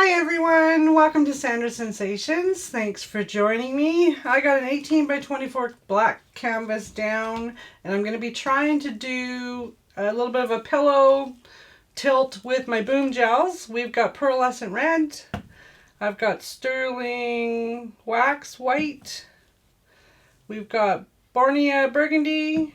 Hi everyone, welcome to Sandra Sensations. Thanks for joining me. I got an 18 by 24 black canvas down and I'm going to be trying to do a little bit of a pillow tilt with my boom gels. We've got pearlescent red, I've got sterling wax white, we've got Bornea burgundy,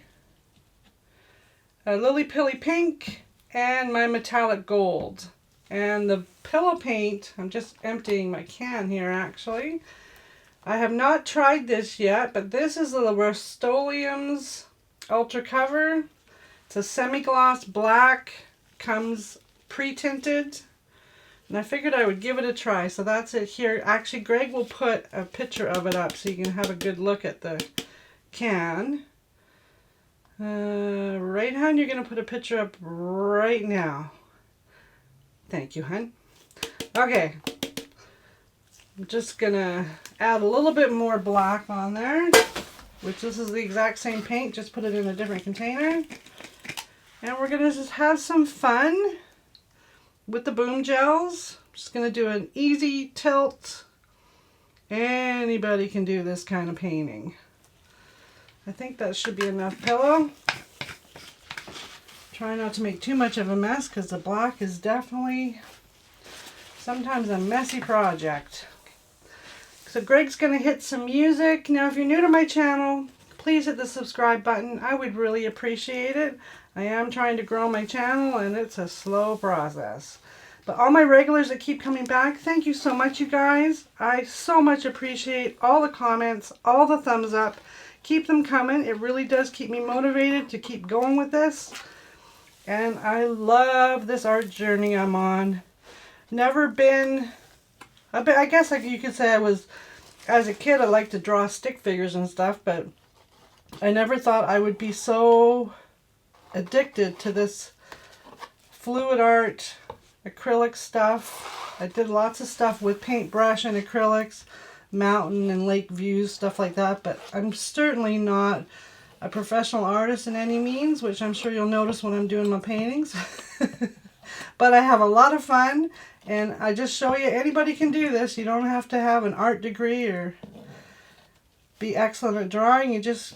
lily pilly pink, and my metallic gold. And the pillow paint, I'm just emptying my can here actually. I have not tried this yet, but this is the Rust-Oleum's Ultra Cover. It's a semi-gloss black, comes pre-tinted. And I figured I would give it a try, so that's it here. Actually, Greg will put a picture of it up so you can have a good look at the can. Right, hon? You're going to put a picture up right now. Thank you, hon. Okay, I'm just gonna add a little bit more black on there, which this is the exact same paint, just put it in a different container. And we're gonna just have some fun with the boom gels. I'm just gonna do an easy tilt. Anybody can do this kind of painting. I think that should be enough pillow. Try not to make too much of a mess because the black is definitely sometimes a messy project. So Greg's going to hit some music. Now if you're new to my channel, please hit the subscribe button. I would really appreciate it. I am trying to grow my channel and it's a slow process. But all my regulars that keep coming back, thank you so much, you guys. I so much appreciate all the comments, all the thumbs up. Keep them coming. It really does keep me motivated to keep going with this. And I love this art journey I'm on. Never been, I guess you could say I was, as a kid I liked to draw stick figures and stuff, but I never thought I would be so addicted to this fluid art, acrylic stuff. I did lots of stuff with paintbrush and acrylics, mountain and lake views, stuff like that, but I'm certainly not a professional artist in any means, which I'm sure you'll notice when I'm doing my paintings. But I have a lot of fun, and I just show you anybody can do this. You don't have to have an art degree or be excellent at drawing. You just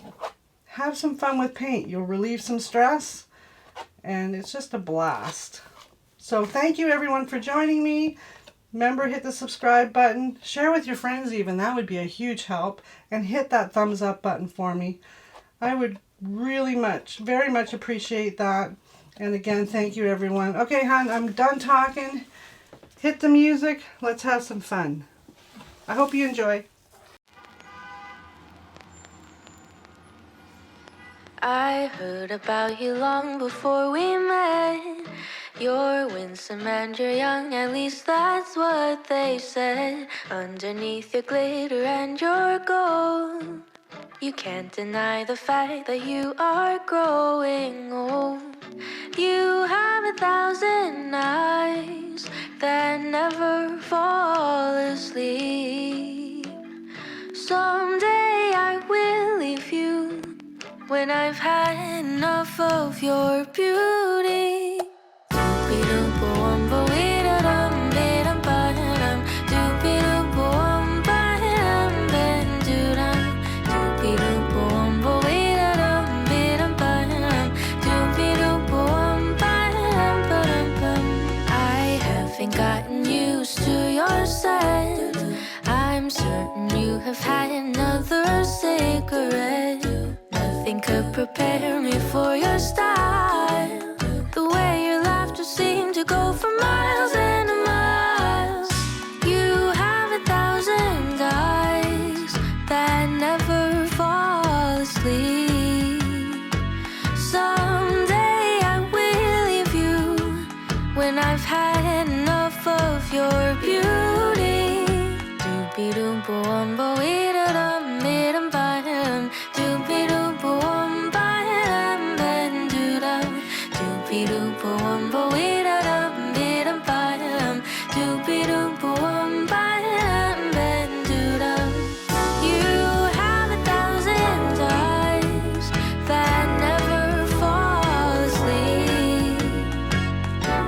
have some fun with paint. You'll relieve some stress, and it's just a blast. So thank you everyone for joining me. Remember, hit the subscribe button. Share with your friends even. That would be a huge help. And hit that thumbs up button for me. I would really very much appreciate that. And again, thank you everyone. Okay, hon, I'm done talking. Hit the music. Let's have some fun. I hope you enjoy. I heard about you long before we met. You're winsome and you're young, at least that's what they said. Underneath your glitter and your gold, you can't deny the fact that you are growing old. You have 1,000 eyes that never fall asleep. Someday I will leave you when I've had enough of your beauty. I'm certain you have had another cigarette. Nothing could prepare me for your style. The way your laughter seemed to go for miles and miles. You have 1,000 eyes that never fall asleep. Someday I will leave you when I've had enough of your beauty.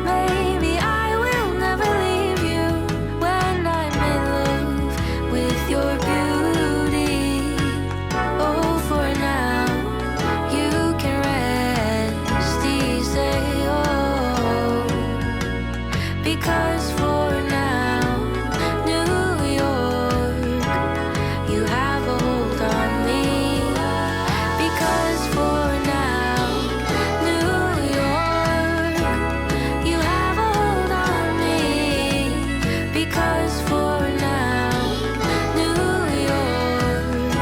Maybe I will never leave you because for now, New York,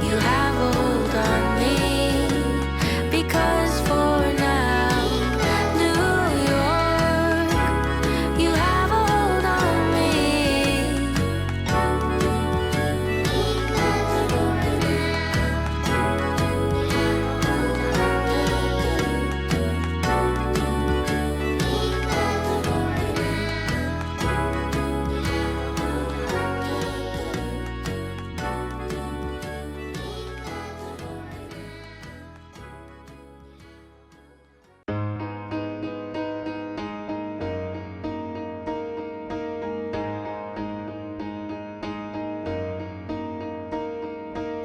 you have a hold on me. Because for now, New York, you have a hold on me.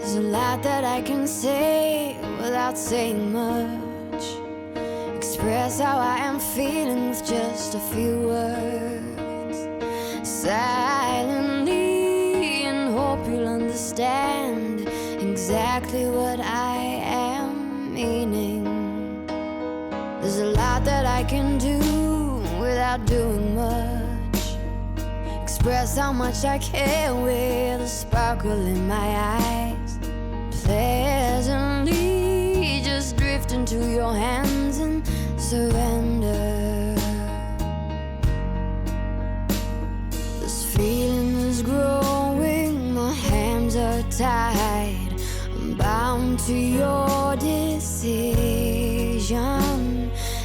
There's a lot that I can say without saying much. Express how I am feeling with just a few words. Silently, and hope you'll understand exactly what I am meaning. There's a lot that I can do without doing much. Express how much I care with a sparkle in my eyes. Pleasantly just drift into your hands and surrender. This feeling is growing, my hands are tied. I'm bound to your decision.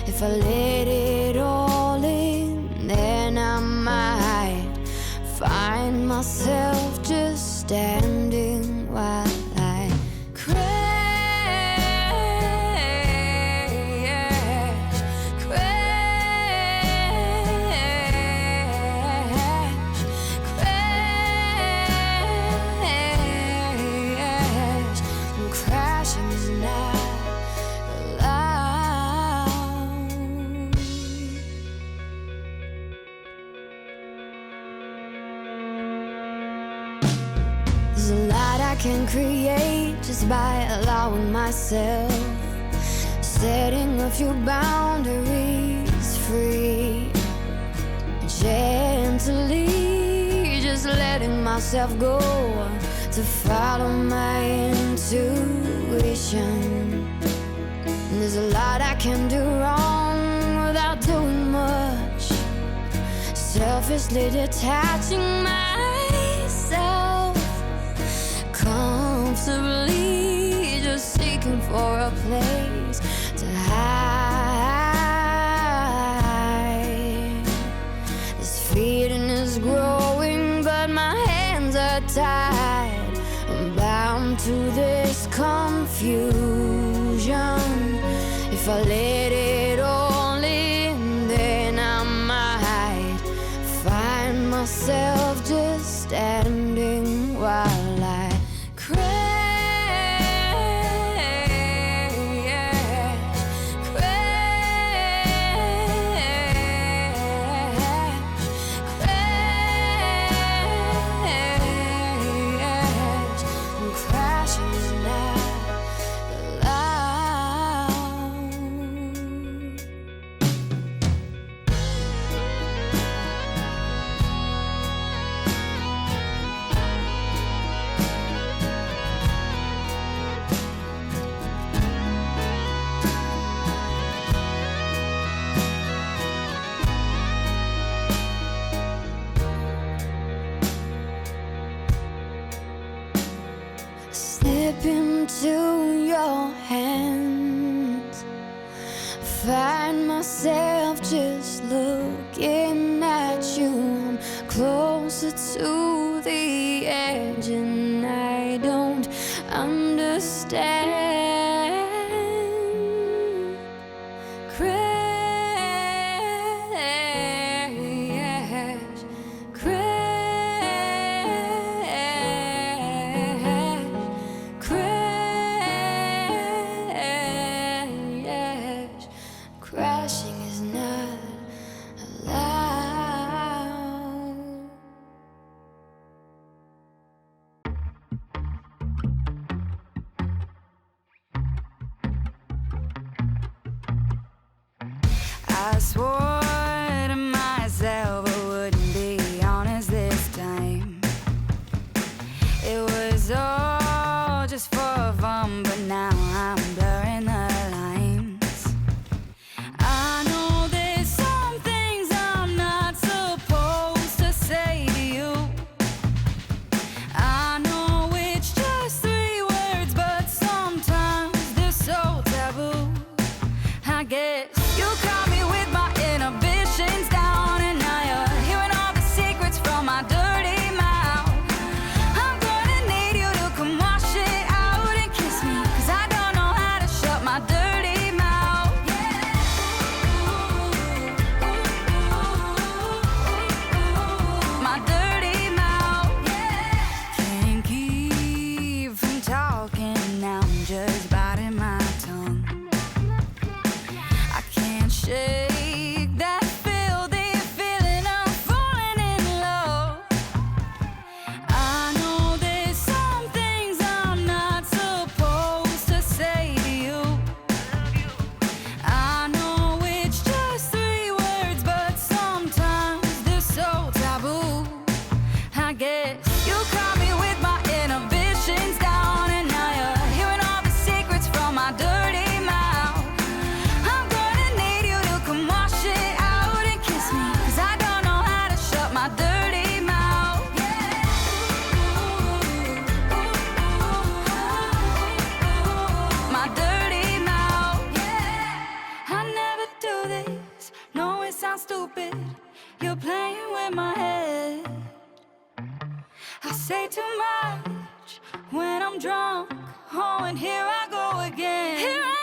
If I let it all in, then I might find myself just standing while I crash, crash, crash. And crashing is not allowed. There's a lot I can create just by allowing myself, setting a few boundaries free, gently just letting myself go to follow my intuition. And there's a lot I can do wrong without doing much, selfishly detaching myself, comfortably just seeking for a place to hide. This feeling is growing, but my hands are tied. I'm bound to this confusion. If I let it all in, then I might find myself just standing while I crash, crash, and crashing is not allowed. Slip into your hands, find myself just looking at you. I'm closer to the edge and I don't understand. Crash, crash, crash. Crashing is not allowed. I swore to myself I wouldn't be on say too much when I'm drunk. Oh, and here I go again. Here